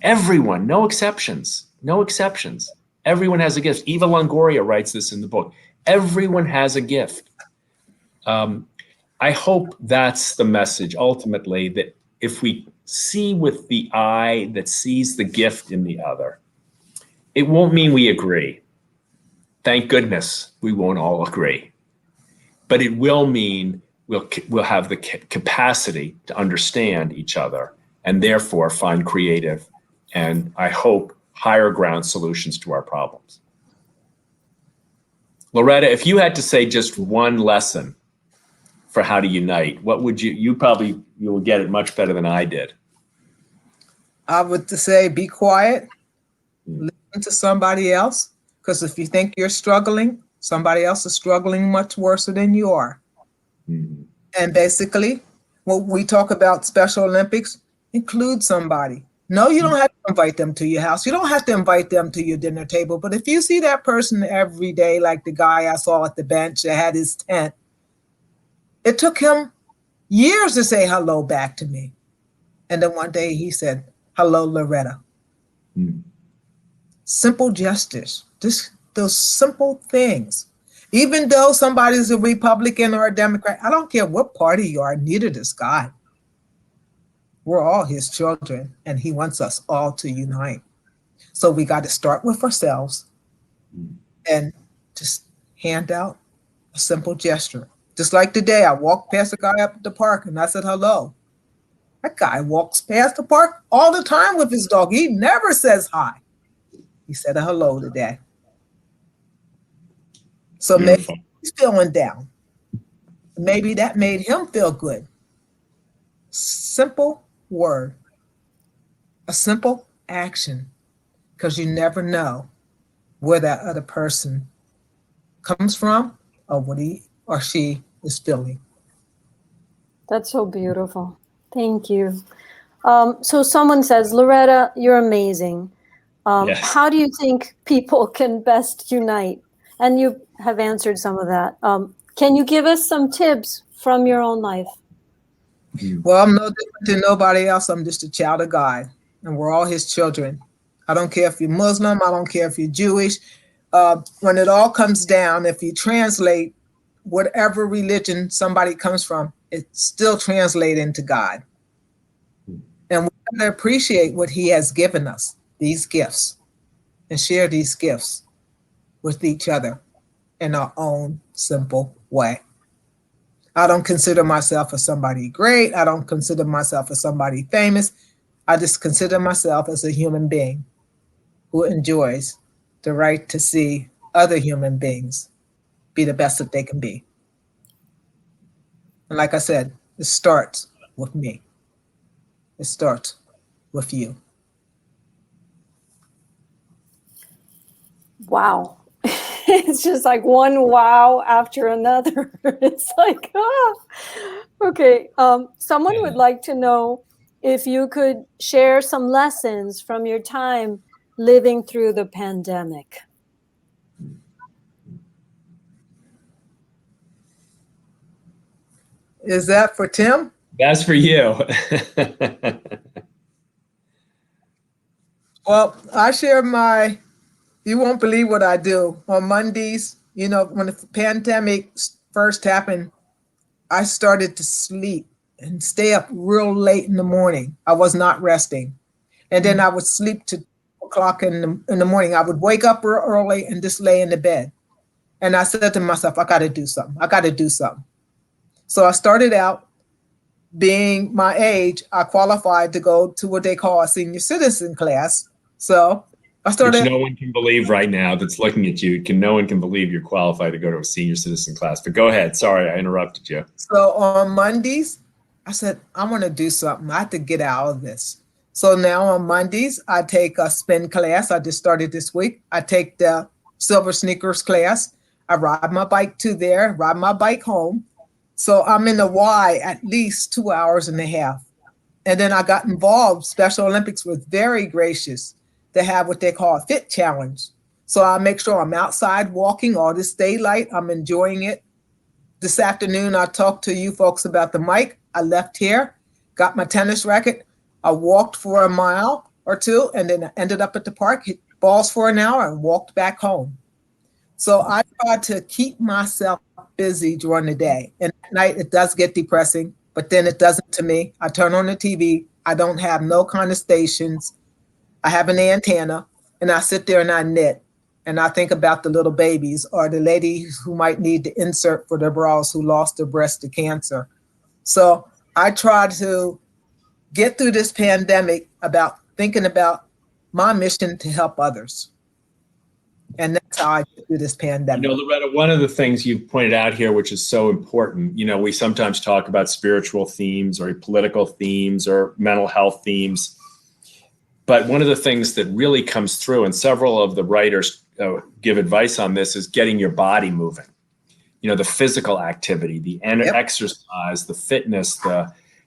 Everyone, no exceptions, no exceptions. Everyone has a gift. Eva Longoria writes this in the book. Everyone has a gift. I hope that's the message ultimately, that if we see with the eye that sees the gift in the other, it won't mean we agree. Thank goodness we won't all agree. But it will mean we'll have the capacity to understand each other and therefore find creative and, I hope, higher ground solutions to our problems. Loretta, if you had to say just one lesson for how to unite, what would you will get it much better than I did. I would say be quiet, listen to somebody else, because if you think you're struggling, somebody else is struggling much worse than you are. Mm-hmm. And basically, when we talk about Special Olympics, include somebody. No, you don't have to invite them to your house. You don't have to invite them to your dinner table. But if you see that person every day, like the guy I saw at the bench that had his tent, it took him years to say hello back to me. And then one day he said, hello, Loretta. Simple gestures, those simple things. Even though somebody's a Republican or a Democrat, I don't care what party you are, neither does God. We're all his children, and he wants us all to unite. So we got to start with ourselves and just hand out a simple gesture. Just like today, I walked past a guy up at the park and I said, hello. That guy walks past the park all the time with his dog. He never says hi. He said a hello today. So Beautiful. maybe he's feeling down. Maybe that made him feel good. Simple word, a simple action, because you never know where that other person comes from or what he or she is feeling. That's so beautiful. Thank you. So someone says, Loretta, you're amazing. Yes. How do you think people can best unite? And you have answered some of that. Can you give us some tips from your own life? Well, I'm no different than nobody else. I'm just a child of God, and we're all his children. I don't care if you're Muslim. I don't care if you're Jewish. When it all comes down, if you translate whatever religion somebody comes from, it's still translated into God. And we got to appreciate what he has given us, these gifts, and share these gifts with each other in our own simple way. I don't consider myself as somebody great. I don't consider myself as somebody famous. I just consider myself as a human being who enjoys the right to see other human beings be the best that they can be. And like I said, it starts with me. It starts with you. Wow. It's just like one wow after another. It's like, ah. Okay. Someone would like to know if you could share some lessons from your time living through the pandemic. Is that for Tim? That's for you. Well, you won't believe what I do. On Mondays, when the pandemic first happened, I started to sleep and stay up real late in the morning. I was not resting. And then I would sleep to 2 o'clock in the morning. I would wake up real early and just lay in the bed. And I said to myself, I got to do something. I got to do something. So I started out, being my age, I qualified to go to what they call a senior citizen class. So I started. Which no one can believe right now that's looking at you. No one can believe you're qualified to go to a senior citizen class. But go ahead. Sorry, I interrupted you. So on Mondays, I said, I want to do something. I have to get out of this. So now on Mondays, I take a spin class. I just started this week. I take the silver sneakers class. I ride my bike to there, ride my bike home. So I'm in the Y at least 2.5 hours. And then I got involved. Special Olympics was very gracious to have what they call a fit challenge. So I make sure I'm outside walking all this daylight. I'm enjoying it. This afternoon, I talked to you folks about the mic. I left here, got my tennis racket. I walked for a mile or two, and then I ended up at the park, hit balls for an hour, and walked back home. So I try to keep myself busy during the day. And at night, it does get depressing, but then it doesn't to me. I turn on the TV. I don't have no kind of stations. I have an antenna, and I sit there and I knit. And I think about the little babies or the ladies who might need the insert for their bras who lost their breast to cancer. So I try to get through this pandemic about thinking about my mission to help others. And that's how I get through this pandemic. Loretta, one of the things you've pointed out here, which is so important, we sometimes talk about spiritual themes or political themes or mental health themes. But one of the things that really comes through, and several of the writers give advice on this, is getting your body moving. The physical activity, the exercise, the fitness,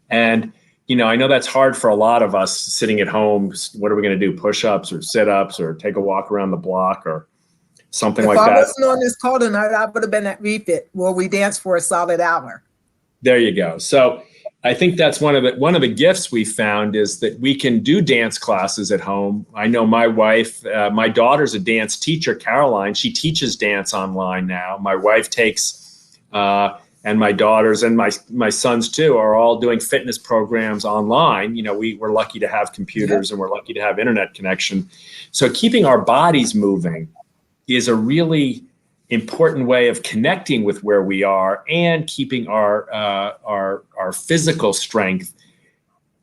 and I know that's hard for a lot of us sitting at home. What are we going to do? Push-ups or sit-ups or take a walk around the block or something like that. If I wasn't on this call tonight, I would have been at Refit where we danced for a solid hour. There you go. So I think that's one of the gifts we found is that we can do dance classes at home. I know my wife, my daughter's a dance teacher, Caroline. She teaches dance online now. My wife takes, and my daughters and my sons too are all doing fitness programs online. We're lucky to have computers and we're lucky to have internet connection. So keeping our bodies moving is a really important way of connecting with where we are and keeping our physical strength,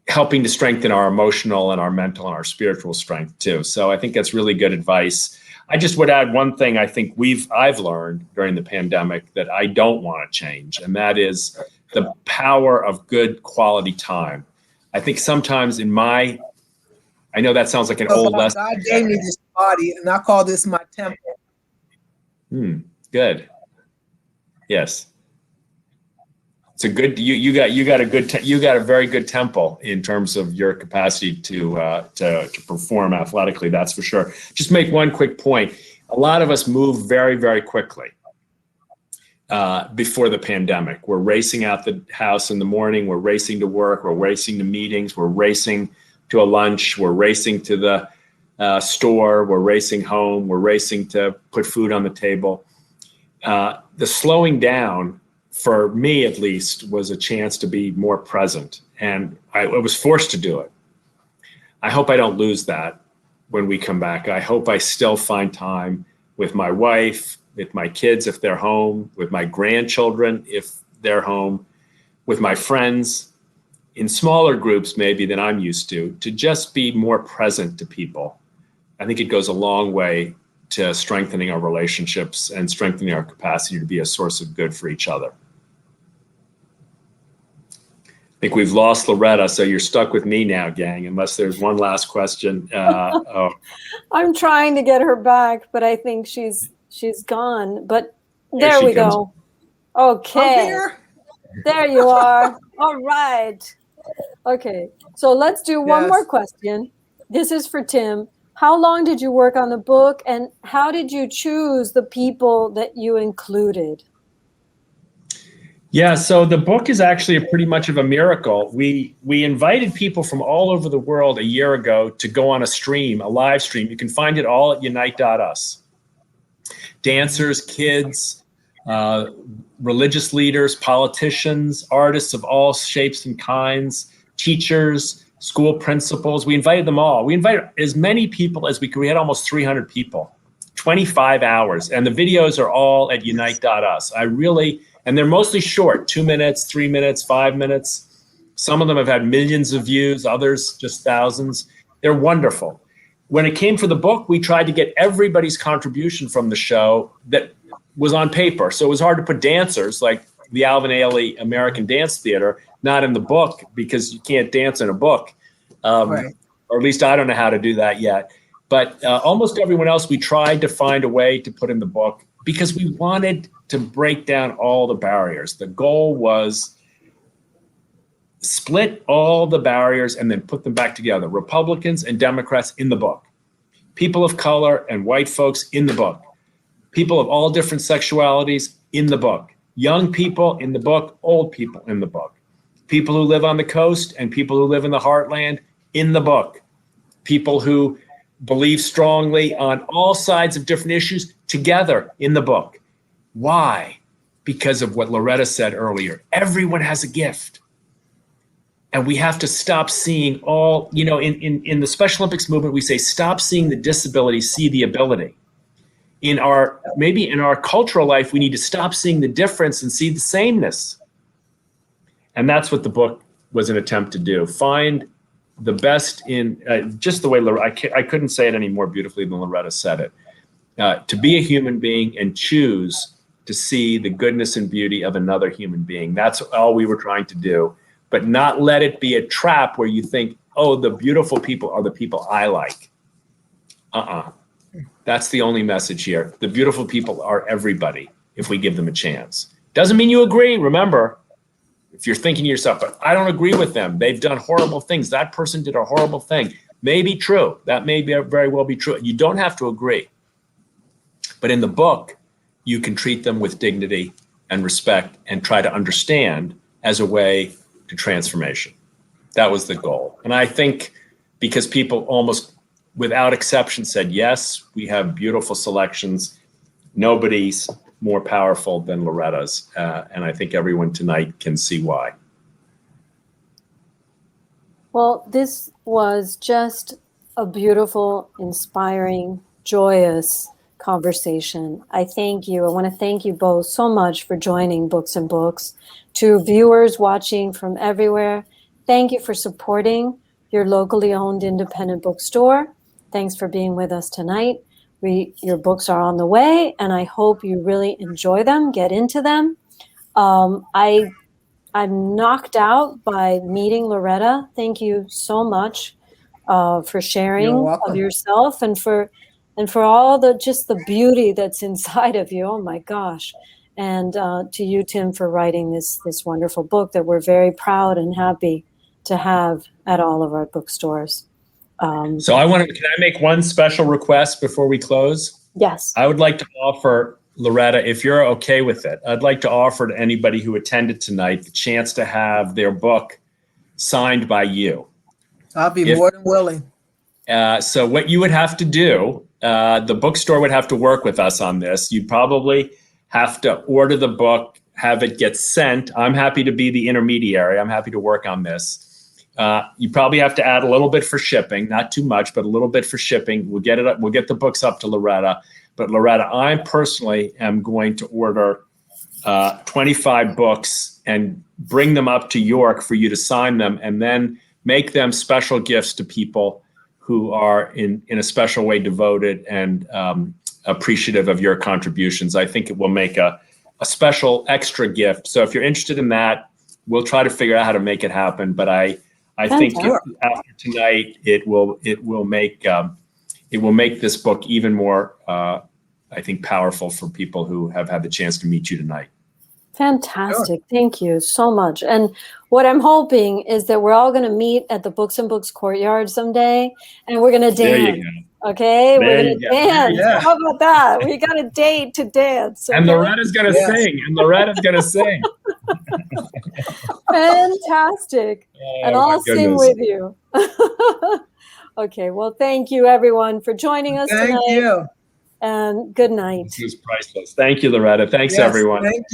helping to strengthen our emotional and our mental and our spiritual strength too. So I think that's really good advice. I just would add one thing I think I've learned during the pandemic that I don't want to change, and that is the power of good quality time. I think sometimes I know that sounds like an old lesson. God gave me this body, and I call this my temple. Good. Yes. It's a good. You got a very good temple in terms of your capacity to perform athletically. That's for sure. Just make one quick point. A lot of us moved very, very quickly before the pandemic. We're racing out the house in the morning. We're racing to work. We're racing to meetings. We're racing to a lunch. We're racing to the store. We're racing home. We're racing to put food on the table. The slowing down, for me at least, was a chance to be more present. And I was forced to do it. I hope I don't lose that when we come back. I hope I still find time with my wife, with my kids if they're home, with my grandchildren if they're home, with my friends, in smaller groups maybe than I'm used to just be more present to people. I think it goes a long way to strengthening our relationships and strengthening our capacity to be a source of good for each other. I think we've lost Loretta, so you're stuck with me now, gang, unless there's one last question. I'm trying to get her back, but I think she's gone. But there we go. Okay. There you are. All right. Okay. So let's do one more question. This is for Tim. How long did you work on the book, and how did you choose the people that you included? Yeah, so the book is actually pretty much of a miracle. We invited people from all over the world a year ago to go on a live stream. You can find it all at unite.us. Dancers, kids, religious leaders, politicians, artists of all shapes and kinds, teachers, school principals. We invited them all. We invited as many people as we could. We had almost 300 people, 25 hours. And the videos are all at unite.us. And they're mostly short, 2 minutes, 3 minutes, 5 minutes. Some of them have had millions of views, others just thousands. They're wonderful. When it came for the book, we tried to get everybody's contribution from the show that was on paper. So it was hard to put dancers like the Alvin Ailey American Dance Theater not in the book because you can't dance in a book. Right. Or at least I don't know how to do that yet. But almost everyone else, we tried to find a way to put in the book because we wanted to break down all the barriers. The goal was split all the barriers and then put them back together, Republicans and Democrats in the book. People of color and white folks in the book. People of all different sexualities in the book. Young people in the book, old people in the book. People who live on the coast and people who live in the heartland in the book. People who believe strongly on all sides of different issues together in the book. Why? Because of what Loretta said earlier. Everyone has a gift. And we have to stop seeing all, in the Special Olympics movement, we say, stop seeing the disability, see the ability. Maybe in our cultural life, we need to stop seeing the difference and see the sameness. And that's what the book was an attempt to do. Find the best in just the way I couldn't say it any more beautifully than Loretta said it. To be a human being and choose to see the goodness and beauty of another human being. That's all we were trying to do. But not let it be a trap where you think, oh, the beautiful people are the people I like. That's the only message here. The beautiful people are everybody if we give them a chance. Doesn't mean you agree. Remember, if you're thinking to yourself, but I don't agree with them. They've done horrible things. That person did a horrible thing. May be true. That may very well be true. You don't have to agree. But in the book, you can treat them with dignity and respect and try to understand as a way to transformation. That was the goal. And I think because people almost without exception said, yes, we have beautiful selections. Nobody's more powerful than Loretta's. And I think everyone tonight can see why. Well, this was just a beautiful, inspiring, joyous conversation. I thank you. I want to thank you both so much for joining Books and Books. To viewers watching from everywhere, thank you for supporting your locally owned independent bookstore. Thanks for being with us tonight. Your books are on the way, and I hope you really enjoy them, get into them. I'm knocked out by meeting Loretta. Thank you so much for sharing of yourself and for all the beauty that's inside of you. Oh my gosh. And to you, Tim, for writing this wonderful book that we're very proud and happy to have at all of our bookstores. So can I make one special request before we close? Yes. I would like to offer, Loretta, if you're okay with it, I'd like to offer to anybody who attended tonight the chance to have their book signed by you. I'll be more than willing. So what you would have to do, the bookstore would have to work with us on this. You'd probably have to order the book, have it get sent. I'm happy to be the intermediary. I'm happy to work on this. You probably have to add a little bit for shipping, not too much, but a little bit for shipping. We'll get it up. We'll get the books up to Loretta. But Loretta, I personally am going to order 25 books and bring them up to York for you to sign them, and then make them special gifts to people who are in a special way devoted and appreciative of your contributions. I think it will make a special extra gift. So if you're interested in that, we'll try to figure out how to make it happen. But I think after tonight, it will make this book even more, I think, powerful for people who have had the chance to meet you tonight. Fantastic. Sure. Thank you so much. And what I'm hoping is that we're all going to meet at the Books and Books courtyard someday, and we're going to dance. There you go. Okay, we're going to dance. Yeah. How about that? We got a date to dance. Okay? And Loretta's going to sing. And Loretta's going to sing. Fantastic. And I'll sing with you. Okay, well, thank you, everyone, for joining us tonight. Thank you. And good night. This is priceless. Thank you, Loretta. Thanks, everyone. Thank you.